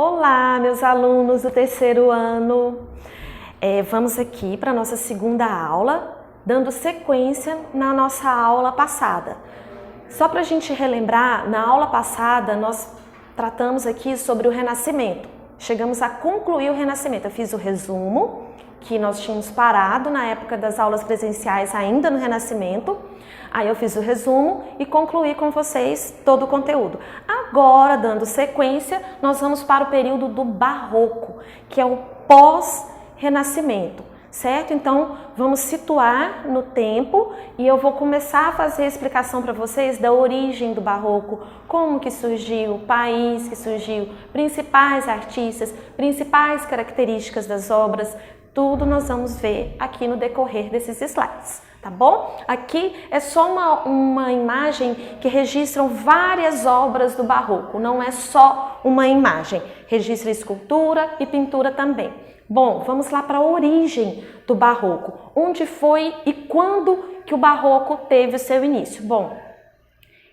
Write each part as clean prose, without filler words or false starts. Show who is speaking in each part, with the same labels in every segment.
Speaker 1: Olá, meus alunos do terceiro ano. Vamos aqui para a nossa segunda aula, dando sequência na nossa aula passada. Só para a gente relembrar, na aula passada nós tratamos aqui sobre o Renascimento. Chegamos a concluir o Renascimento. Eu fiz o resumo, que nós tínhamos parado na época das aulas presenciais ainda no Renascimento. Aí eu fiz o resumo e concluí com vocês todo o conteúdo. Agora, dando sequência, nós vamos para o período do Barroco, que é o pós-Renascimento, certo? Então, vamos situar no tempo e eu vou começar a fazer a explicação para vocês da origem do Barroco, como que surgiu, o país que surgiu, principais artistas, principais características das obras, tudo nós vamos ver aqui no decorrer desses slides. Tá bom? Aqui é só uma imagem que registram várias obras do Barroco, não é só uma imagem, registra escultura e pintura também. Bom, vamos lá para a origem do Barroco, onde foi e quando que o Barroco teve o seu início? Bom,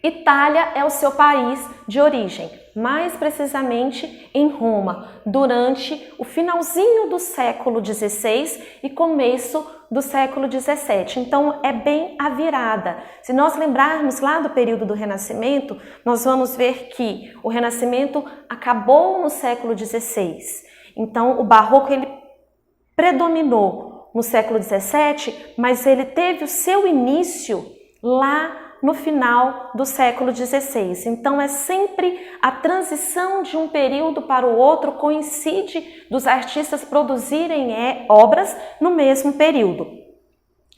Speaker 1: Itália é o seu país de origem, mais precisamente em Roma, durante o finalzinho do século XVI e começo do século XVII. Então, é bem a virada. Se nós lembrarmos lá do período do Renascimento, nós vamos ver que o Renascimento acabou no século XVI. Então, o Barroco ele predominou no século XVII, mas ele teve o seu início lá no final do século XVI. Então, é sempre a transição de um período para o outro, coincide dos artistas produzirem obras no mesmo período.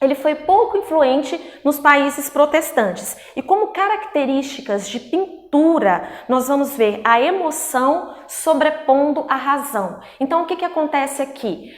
Speaker 1: Ele foi pouco influente nos países protestantes. E como características de pintura, nós vamos ver a emoção sobrepondo a razão. Então, o que acontece aqui?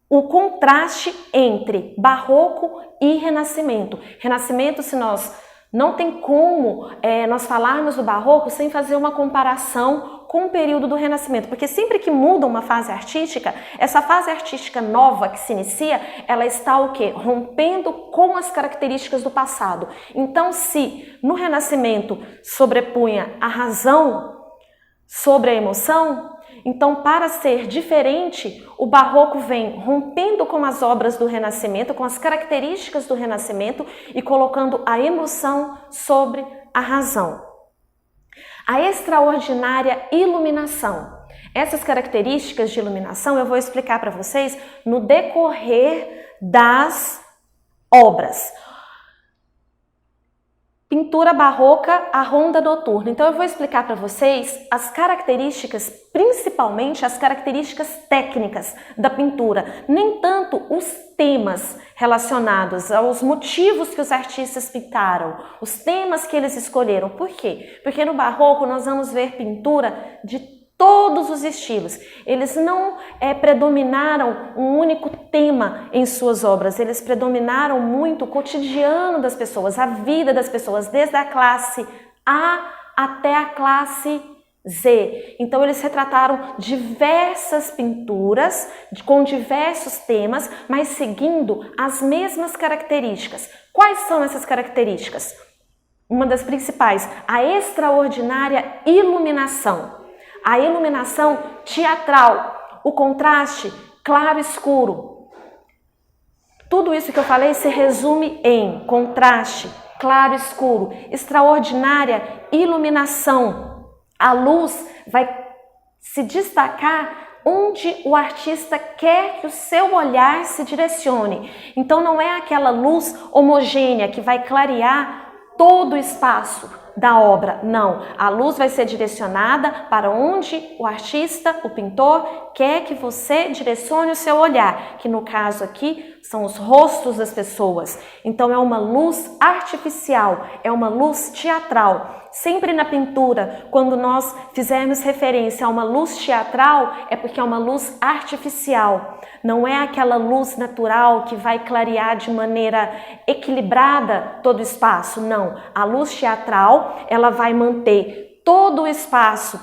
Speaker 1: O contraste entre Barroco e Renascimento. Renascimento, se nós não tem como nós falarmos do Barroco sem fazer uma comparação com o período do Renascimento, porque sempre que muda uma fase artística, essa fase artística nova que se inicia, ela está o quê? Rompendo com as características do passado. Então, se no Renascimento sobrepunha a razão sobre a emoção, então, para ser diferente, o Barroco vem rompendo com as obras do Renascimento, com as características do Renascimento e colocando a emoção sobre a razão. A extraordinária iluminação. Essas características de iluminação eu vou explicar para vocês no decorrer das obras. Pintura barroca, a ronda noturna. Então eu vou explicar para vocês as características, principalmente as características técnicas da pintura, nem tanto os temas relacionados aos motivos que os artistas pintaram, os temas que eles escolheram. Por quê? Porque no barroco nós vamos ver pintura de todos os estilos. Eles não predominaram um único tema em suas obras, eles predominaram muito o cotidiano das pessoas, a vida das pessoas, desde a classe A até a classe Z. Então eles retrataram diversas pinturas com diversos temas, mas seguindo as mesmas características. Quais são essas características? Uma das principais, a extraordinária iluminação. A iluminação teatral, o contraste claro-escuro. Tudo isso que eu falei se resume em contraste, claro-escuro, extraordinária iluminação. A luz vai se destacar onde o artista quer que o seu olhar se direcione. Então não é aquela luz homogênea que vai clarear todo o espaço da obra, não. A luz vai ser direcionada para onde o artista, o pintor, quer que você direcione o seu olhar, que no caso aqui são os rostos das pessoas. Então é uma luz artificial, é uma luz teatral. Sempre na pintura, quando nós fizermos referência a uma luz teatral, é porque é uma luz artificial. Não é aquela luz natural que vai clarear de maneira equilibrada todo o espaço, não. A luz teatral, ela vai manter todo o espaço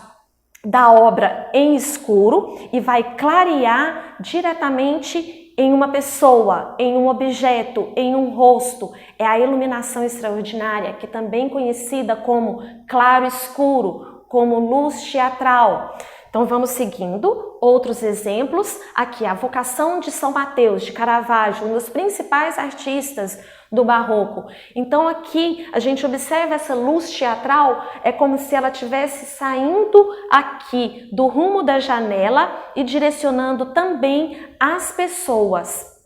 Speaker 1: da obra em escuro e vai clarear diretamente em uma pessoa, em um objeto, em um rosto. É a iluminação extraordinária, que também conhecida como claro-escuro, como luz teatral. Então vamos seguindo outros exemplos. Aqui a vocação de São Mateus, de Caravaggio, um dos principais artistas do Barroco. Então aqui a gente observa essa luz teatral, é como se ela estivesse saindo aqui do rumo da janela e direcionando também as pessoas.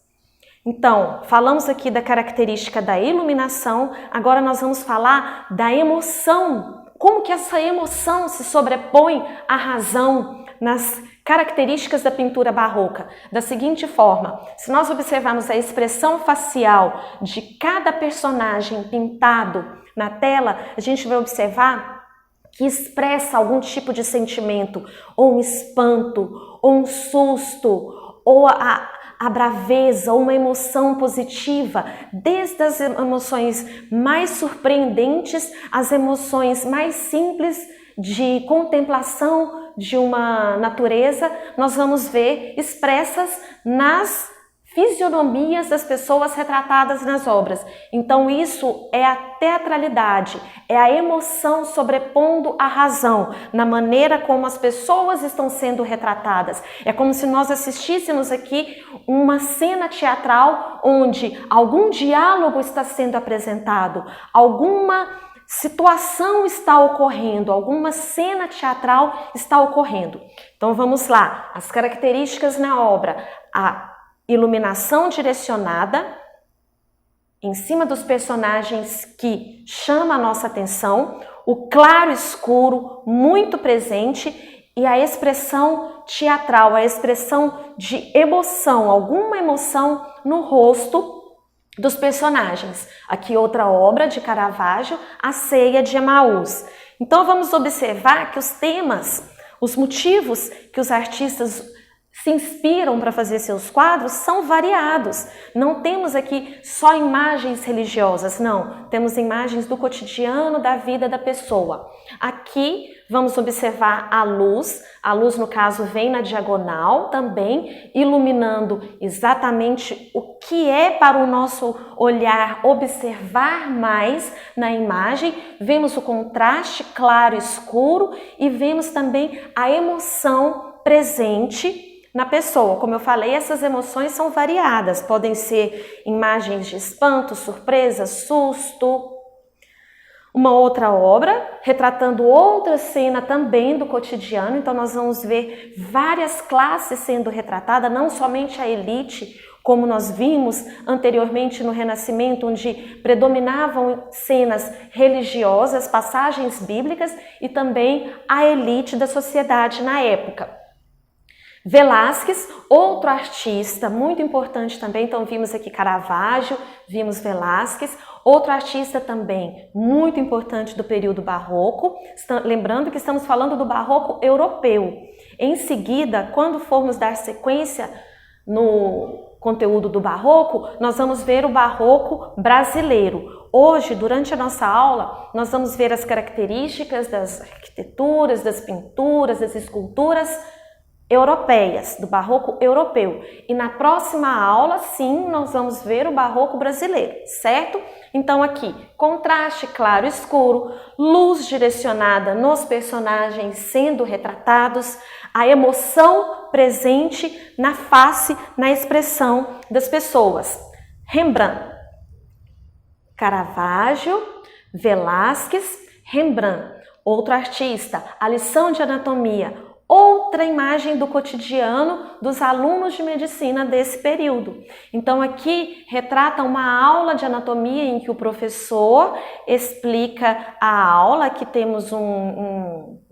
Speaker 1: Então, falamos aqui da característica da iluminação, agora nós vamos falar da emoção. Como que essa emoção se sobrepõe à razão nas características da pintura barroca? Da seguinte forma, se nós observarmos a expressão facial de cada personagem pintado na tela, a gente vai observar que expressa algum tipo de sentimento, ou um espanto, ou um susto, ou a braveza, ou uma emoção positiva, desde as emoções mais surpreendentes às emoções mais simples de contemplação de uma natureza, nós vamos ver expressas nas fisionomias das pessoas retratadas nas obras. Então isso é a teatralidade, é a emoção sobrepondo a razão na maneira como as pessoas estão sendo retratadas. É como se nós assistíssemos aqui uma cena teatral onde algum diálogo está sendo apresentado, alguma situação está ocorrendo, alguma cena teatral está ocorrendo. Então vamos lá, as características na obra: a iluminação direcionada em cima dos personagens que chama a nossa atenção, o claro escuro muito presente e a expressão teatral, a expressão de emoção, alguma emoção no rosto dos personagens. Aqui outra obra de Caravaggio, A Ceia de Emaús. Então vamos observar que os temas, os motivos que os artistas se inspiram para fazer seus quadros são variados. Não temos aqui só imagens religiosas, não. Temos imagens do cotidiano, da vida da pessoa. Aqui vamos observar a luz no caso vem na diagonal também, iluminando exatamente o que é para o nosso olhar observar mais na imagem. Vemos o contraste claro e escuro e vemos também a emoção presente na pessoa. Como eu falei, essas emoções são variadas, podem ser imagens de espanto, surpresa, susto. Uma outra obra, retratando outra cena também do cotidiano, então nós vamos ver várias classes sendo retratadas, não somente a elite, como nós vimos anteriormente no Renascimento, onde predominavam cenas religiosas, passagens bíblicas e também a elite da sociedade na época. Velázquez, outro artista muito importante também, então vimos aqui Caravaggio, vimos Velázquez, outro artista também muito importante do período barroco, lembrando que estamos falando do barroco europeu. Em seguida, quando formos dar sequência no conteúdo do barroco, nós vamos ver o barroco brasileiro. Hoje, durante a nossa aula, nós vamos ver as características das arquiteturas, das pinturas, das esculturas europeias, do barroco europeu. E na próxima aula, sim, nós vamos ver o barroco brasileiro, certo? Então aqui, contraste claro e escuro, luz direcionada nos personagens sendo retratados, a emoção presente na face, na expressão das pessoas. Rembrandt, Caravaggio, Velázquez, Rembrandt, outro artista, a lição de anatomia, outra imagem do cotidiano dos alunos de medicina desse período. Então aqui retrata uma aula de anatomia em que o professor explica a aula. Aqui temos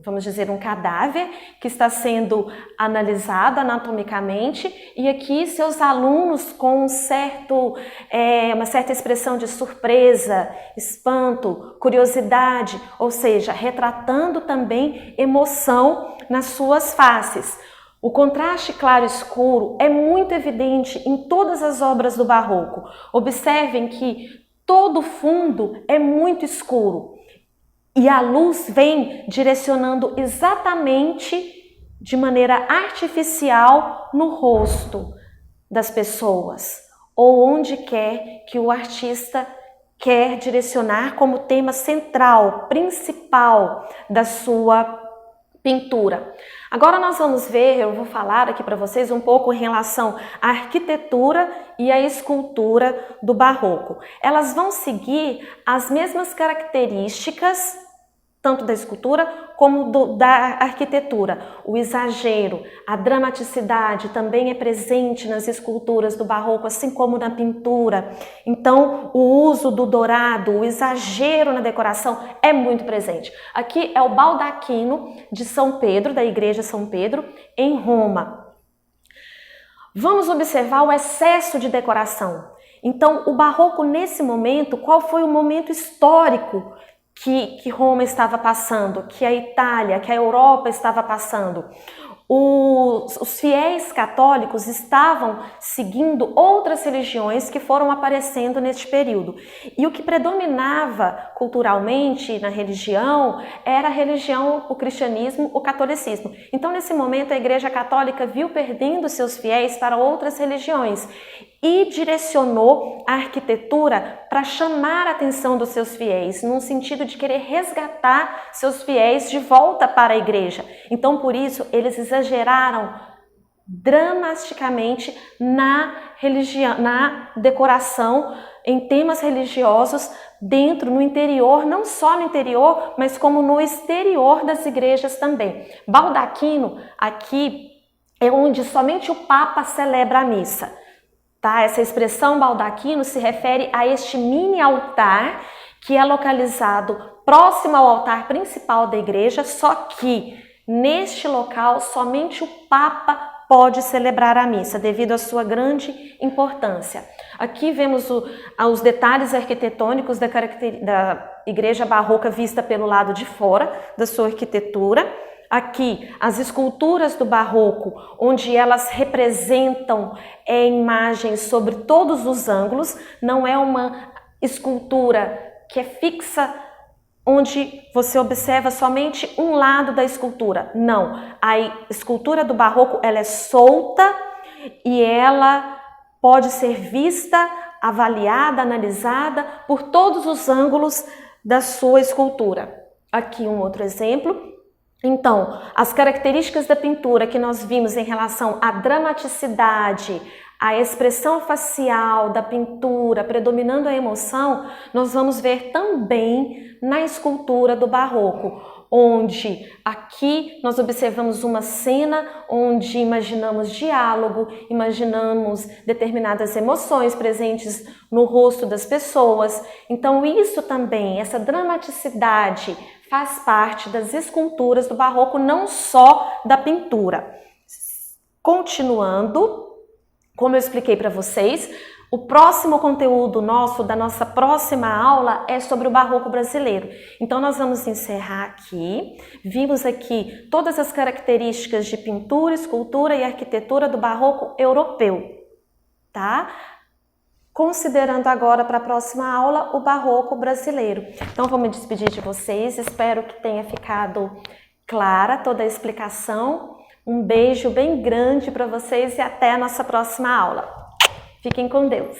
Speaker 1: vamos dizer, um cadáver que está sendo analisado anatomicamente e aqui seus alunos com uma certa expressão de surpresa, espanto, curiosidade, ou seja, retratando também emoção nas suas faces. O contraste claro e escuro é muito evidente em todas as obras do barroco. Observem que todo o fundo é muito escuro e a luz vem direcionando exatamente de maneira artificial no rosto das pessoas ou onde quer que o artista quer direcionar como tema central, principal da sua pintura. Agora nós vamos ver, eu vou falar aqui para vocês um pouco em relação à arquitetura e à escultura do barroco. Elas vão seguir as mesmas características, tanto da escultura como da arquitetura. O exagero, a dramaticidade também é presente nas esculturas do barroco, assim como na pintura. Então, o uso do dourado, o exagero na decoração é muito presente. Aqui é o baldaquino de São Pedro, da Igreja São Pedro, em Roma. Vamos observar o excesso de decoração. Então, o barroco nesse momento, qual foi o momento histórico que Roma estava passando, que a Itália, que a Europa estava passando? Os fiéis católicos estavam seguindo outras religiões que foram aparecendo neste período. E o que predominava culturalmente na religião era a religião, o cristianismo, o catolicismo. Então, nesse momento, a Igreja Católica viu perdendo seus fiéis para outras religiões e direcionou a arquitetura para chamar a atenção dos seus fiéis, no sentido de querer resgatar seus fiéis de volta para a igreja. Então, por isso, eles exageraram dramaticamente na religião, na decoração, em temas religiosos no interior, não só no interior, mas como no exterior das igrejas também. Baldaquino, aqui, é onde somente o Papa celebra a missa. Tá? Essa expressão baldaquino se refere a este mini altar que é localizado próximo ao altar principal da igreja, só que neste local somente o Papa pode celebrar a missa, devido à sua grande importância. Aqui vemos os detalhes arquitetônicos da igreja barroca vista pelo lado de fora da sua arquitetura. Aqui, as esculturas do barroco, onde elas representam imagens sobre todos os ângulos, não é uma escultura que é fixa, onde você observa somente um lado da escultura. Não, a escultura do barroco ela é solta e ela pode ser vista, avaliada, analisada por todos os ângulos da sua escultura. Aqui um outro exemplo. Então, as características da pintura que nós vimos em relação à dramaticidade, à expressão facial da pintura, predominando a emoção, nós vamos ver também na escultura do barroco, onde aqui nós observamos uma cena onde imaginamos diálogo, imaginamos determinadas emoções presentes no rosto das pessoas. Então, isso também, essa dramaticidade, faz parte das esculturas do barroco, não só da pintura. Continuando, como eu expliquei para vocês, o próximo conteúdo da nossa próxima aula é sobre o barroco brasileiro. Então nós vamos encerrar aqui. Vimos aqui todas as características de pintura, escultura e arquitetura do barroco europeu, tá? Considerando agora para a próxima aula o barroco brasileiro. Então vou me despedir de vocês, espero que tenha ficado clara toda a explicação. Um beijo bem grande para vocês e até a nossa próxima aula. Fiquem com Deus!